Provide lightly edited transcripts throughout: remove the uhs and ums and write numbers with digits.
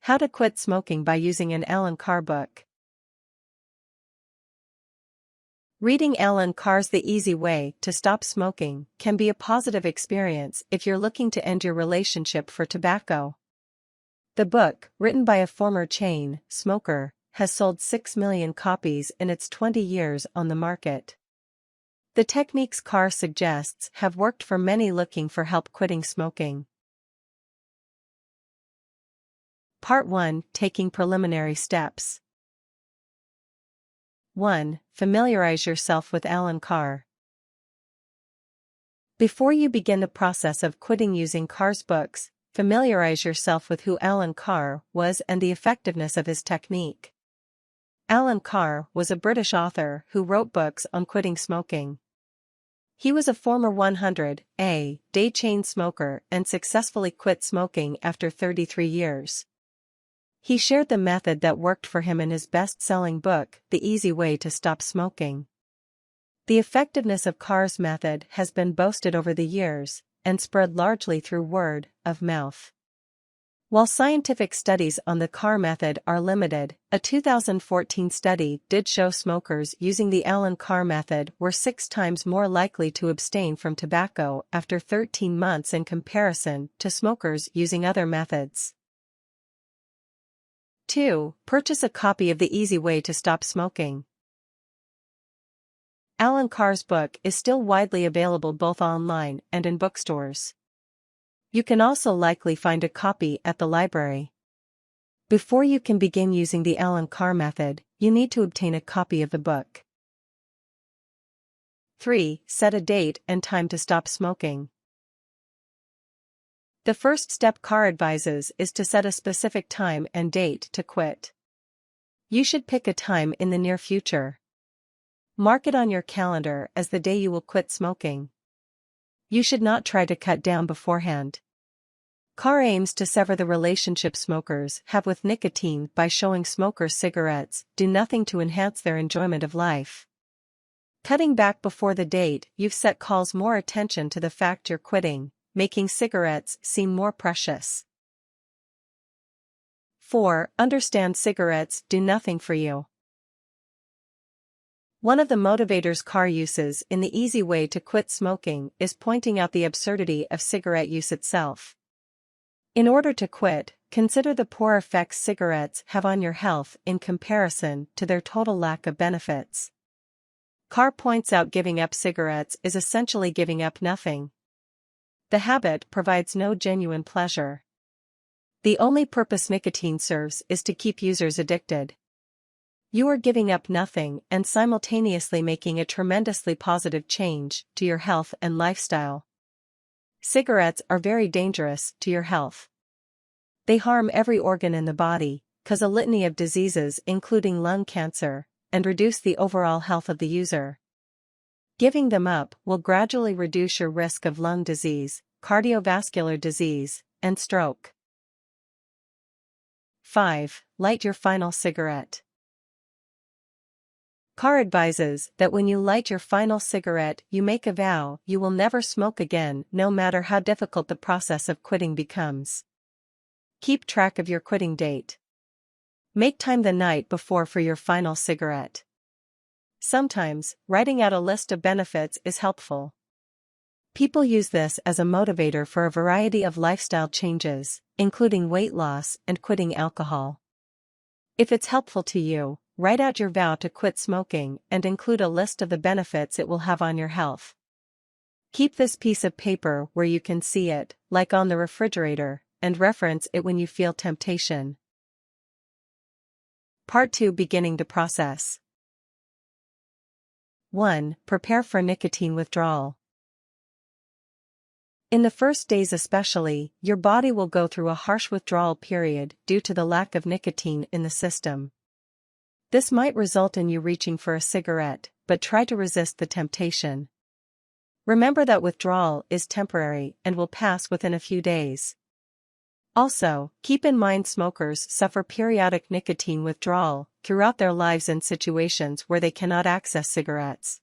How to Quit Smoking by Using an Allen Carr Book. Reading Allen Carr's The Easy Way to Stop Smoking can be a positive experience if you're looking to end your relationship for tobacco. The book, written by a former chain smoker, has sold 6 million copies in its 20 years on the market. The techniques Carr suggests have worked for many looking for help quitting smoking. Part 1. Taking Preliminary Steps. 1. Familiarize yourself with Allen Carr. Before you begin the process of quitting using Carr's books, familiarize yourself with who Allen Carr was and the effectiveness of his technique. Allen Carr was a British author who wrote books on quitting smoking. He was a former 100-day chain smoker and successfully quit smoking after 33 years. He shared the method that worked for him in his best-selling book, The Easy Way to Stop Smoking. The effectiveness of Carr's method has been boasted over the years, and spread largely through word of mouth. While scientific studies on the Carr method are limited, a 2014 study did show smokers using the Allen Carr method were 6 times more likely to abstain from tobacco after 13 months in comparison to smokers using other methods. 2. Purchase a copy of The Easy Way to Stop Smoking. Allen Carr's book is still widely available both online and in bookstores. You can also likely find a copy at the library. Before you can begin using the Allen Carr method, you need to obtain a copy of the book. 3. Set a date and time to stop smoking. The first step Carr advises is to set a specific time and date to quit. You should pick a time in the near future. Mark it on your calendar as the day you will quit smoking. You should not try to cut down beforehand. Carr aims to sever the relationship smokers have with nicotine by showing smokers cigarettes do nothing to enhance their enjoyment of life. Cutting back before the date you've set calls more attention to the fact you're quitting, making cigarettes seem more precious. 4. Understand cigarettes do nothing for you. One of the motivators Carr uses in The Easy Way to Quit Smoking is pointing out the absurdity of cigarette use itself. In order to quit, consider the poor effects cigarettes have on your health in comparison to their total lack of benefits. Carr points out giving up cigarettes is essentially giving up nothing. The habit provides no genuine pleasure. The only purpose nicotine serves is to keep users addicted. You are giving up nothing and simultaneously making a tremendously positive change to your health and lifestyle. Cigarettes are very dangerous to your health. They harm every organ in the body, cause a litany of diseases including lung cancer, and reduce the overall health of the user. Giving them up will gradually reduce your risk of lung disease, cardiovascular disease, and stroke. 5. Light your final cigarette. Carr advises that when you light your final cigarette you make a vow you will never smoke again no matter how difficult the process of quitting becomes. Keep track of your quitting date. Make time the night before for your final cigarette. Sometimes, writing out a list of benefits is helpful. People use this as a motivator for a variety of lifestyle changes, including weight loss and quitting alcohol. If it's helpful to you, write out your vow to quit smoking and include a list of the benefits it will have on your health. Keep this piece of paper where you can see it, like on the refrigerator, and reference it when you feel temptation. Part 2. Beginning the process. 1. Prepare for nicotine withdrawal. In the first days especially, your body will go through a harsh withdrawal period due to the lack of nicotine in the system. This might result in you reaching for a cigarette, but try to resist the temptation. Remember that withdrawal is temporary and will pass within a few days. Also, keep in mind smokers suffer periodic nicotine withdrawal throughout their lives in situations where they cannot access cigarettes.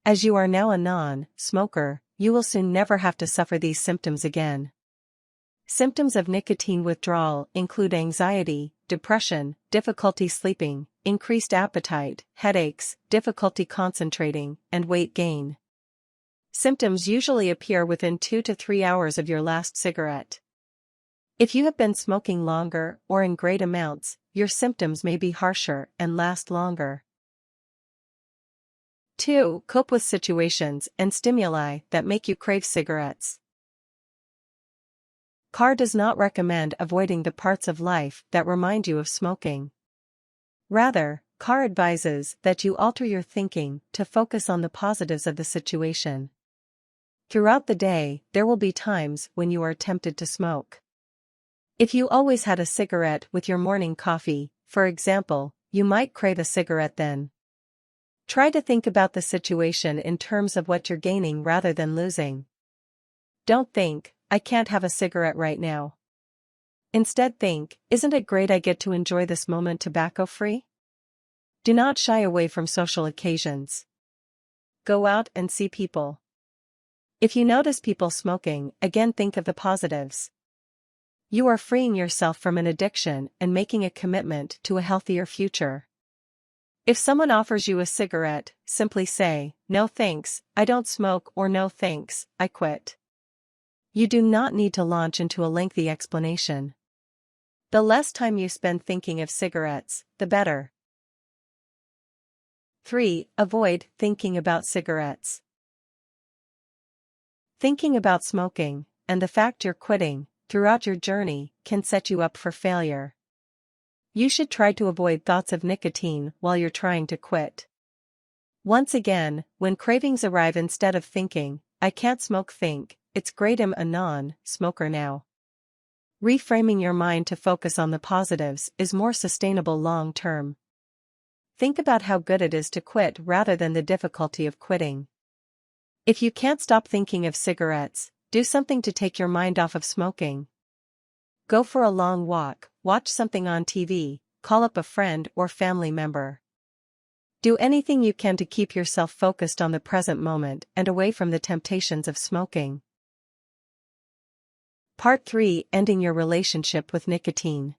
As you are now a non-smoker, you will soon never have to suffer these symptoms again. Symptoms of nicotine withdrawal include anxiety, depression, difficulty sleeping, increased appetite, headaches, difficulty concentrating, and weight gain. Symptoms usually appear within 2 to 3 hours of your last cigarette. If you have been smoking longer or in great amounts, your symptoms may be harsher and last longer. 2. Cope with situations and stimuli that make you crave cigarettes. Carr does not recommend avoiding the parts of life that remind you of smoking. Rather, Carr advises that you alter your thinking to focus on the positives of the situation. Throughout the day, there will be times when you are tempted to smoke. If you always had a cigarette with your morning coffee, for example, you might crave a cigarette then. Try to think about the situation in terms of what you're gaining rather than losing. Don't think, "I can't have a cigarette right now." Instead think, "Isn't it great I get to enjoy this moment tobacco-free?" Do not shy away from social occasions. Go out and see people. If you notice people smoking, again think of the positives. You are freeing yourself from an addiction and making a commitment to a healthier future. If someone offers you a cigarette, simply say, "No thanks, I don't smoke," or "No thanks, I quit." You do not need to launch into a lengthy explanation. The less time you spend thinking of cigarettes, the better. 3. Avoid thinking about cigarettes. Thinking about smoking, and the fact you're quitting, throughout your journey, can set you up for failure. You should try to avoid thoughts of nicotine while you're trying to quit. Once again, when cravings arrive, instead of thinking, "I can't smoke," think, "It's great I'm a non-smoker now." Reframing your mind to focus on the positives is more sustainable long term. Think about how good it is to quit rather than the difficulty of quitting. If you can't stop thinking of cigarettes, do something to take your mind off of smoking. Go for a long walk, watch something on TV, call up a friend or family member. Do anything you can to keep yourself focused on the present moment and away from the temptations of smoking. Part 3. Ending your relationship with nicotine.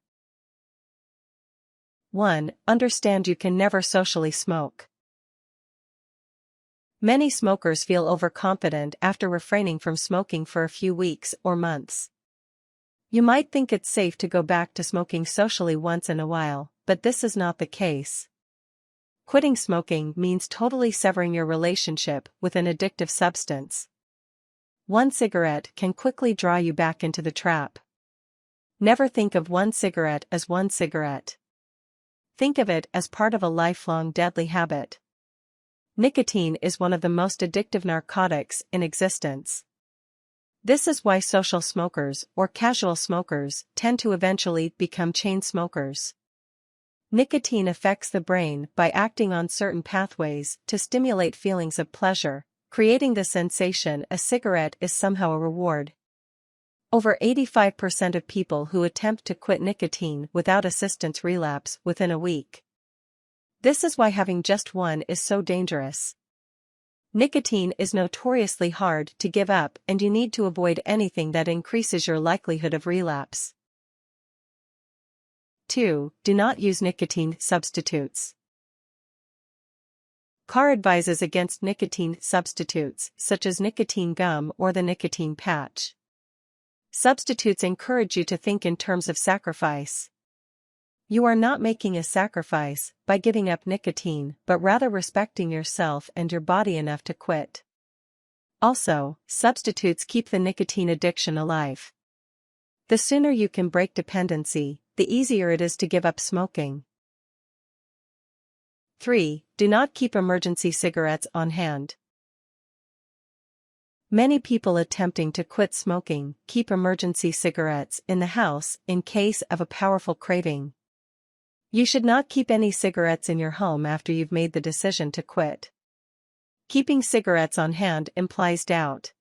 1. Understand you can never socially smoke. Many smokers feel overconfident after refraining from smoking for a few weeks or months. You might think it's safe to go back to smoking socially once in a while, but this is not the case. Quitting smoking means totally severing your relationship with an addictive substance. One cigarette can quickly draw you back into the trap. Never think of one cigarette as one cigarette. Think of it as part of a lifelong deadly habit. Nicotine is one of the most addictive narcotics in existence. This is why social smokers or casual smokers tend to eventually become chain smokers. Nicotine affects the brain by acting on certain pathways to stimulate feelings of pleasure, creating the sensation a cigarette is somehow a reward. Over 85% of people who attempt to quit nicotine without assistance relapse within a week. This is why having just one is so dangerous. Nicotine is notoriously hard to give up, and you need to avoid anything that increases your likelihood of relapse. 2. Do not use nicotine substitutes. Carr advises against nicotine substitutes, such as nicotine gum or the nicotine patch. Substitutes encourage you to think in terms of sacrifice. You are not making a sacrifice by giving up nicotine, but rather respecting yourself and your body enough to quit. Also, substitutes keep the nicotine addiction alive. The sooner you can break dependency, the easier it is to give up smoking. 3. Do not keep emergency cigarettes on hand. Many people attempting to quit smoking keep emergency cigarettes in the house in case of a powerful craving. You should not keep any cigarettes in your home after you've made the decision to quit. Keeping cigarettes on hand implies doubt.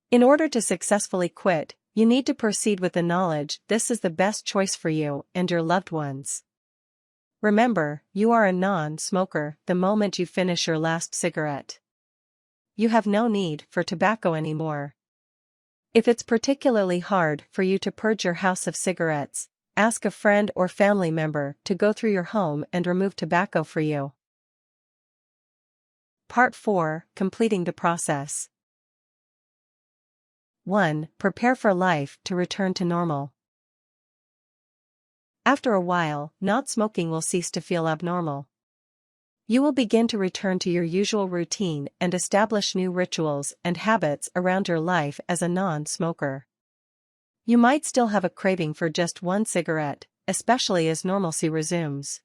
In order to successfully quit, you need to proceed with the knowledge this is the best choice for you and your loved ones. Remember, you are a non-smoker the moment you finish your last cigarette. You have no need for tobacco anymore. If it's particularly hard for you to purge your house of cigarettes, ask a friend or family member to go through your home and remove tobacco for you. Part 4. Completing the process. 1. Prepare for life to return to normal. After a while, not smoking will cease to feel abnormal. You will begin to return to your usual routine and establish new rituals and habits around your life as a non-smoker. You might still have a craving for just one cigarette, especially as normalcy resumes.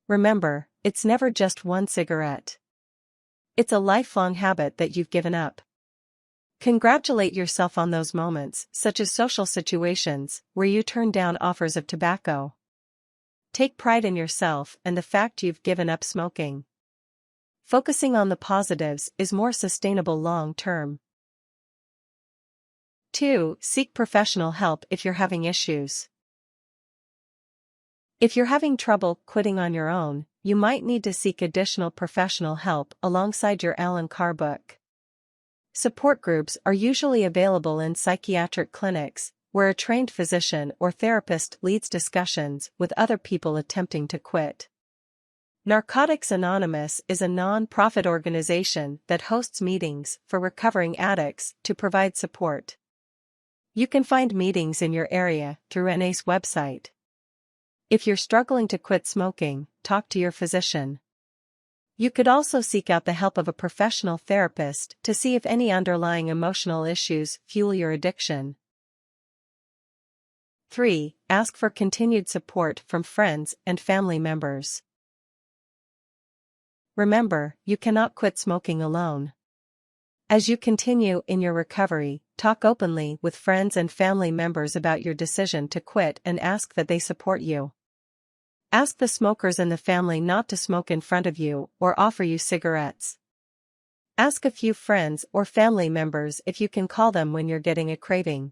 Remember, it's never just one cigarette. It's a lifelong habit that you've given up. Congratulate yourself on those moments, such as social situations, where you turn down offers of tobacco. Take pride in yourself and the fact you've given up smoking. Focusing on the positives is more sustainable long-term. 2. Seek professional help if you're having issues. If you're having trouble quitting on your own, you might need to seek additional professional help alongside your Allen Carr book. Support groups are usually available in psychiatric clinics, where a trained physician or therapist leads discussions with other people attempting to quit. Narcotics Anonymous is a non-profit organization that hosts meetings for recovering addicts to provide support. You can find meetings in your area through NA's website. If you're struggling to quit smoking, talk to your physician. You could also seek out the help of a professional therapist to see if any underlying emotional issues fuel your addiction. 3. Ask for continued support from friends and family members. Remember, you cannot quit smoking alone. As you continue in your recovery, talk openly with friends and family members about your decision to quit and ask that they support you. Ask the smokers in the family not to smoke in front of you or offer you cigarettes. Ask a few friends or family members if you can call them when you're getting a craving.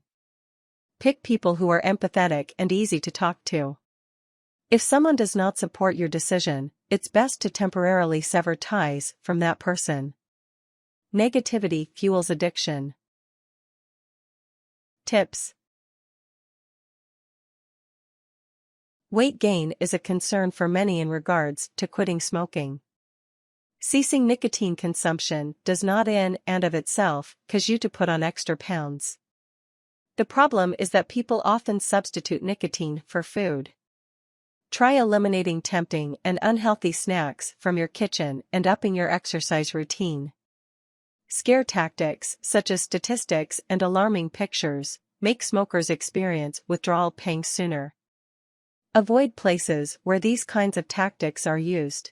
Pick people who are empathetic and easy to talk to. If someone does not support your decision, it's best to temporarily sever ties from that person. Negativity fuels addiction. Tips. Weight gain is a concern for many in regards to quitting smoking. Ceasing nicotine consumption does not in and of itself cause you to put on extra pounds. The problem is that people often substitute nicotine for food. Try eliminating tempting and unhealthy snacks from your kitchen and upping your exercise routine. Scare tactics, such as statistics and alarming pictures, make smokers experience withdrawal pangs sooner. Avoid places where these kinds of tactics are used.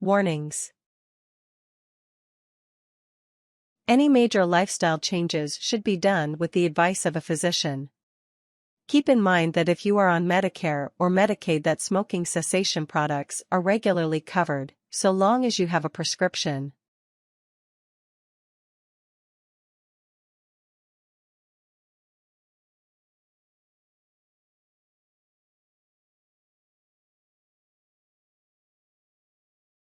Warnings. Any major lifestyle changes should be done with the advice of a physician. Keep in mind that if you are on Medicare or Medicaid, that smoking cessation products are regularly covered, so long as you have a prescription.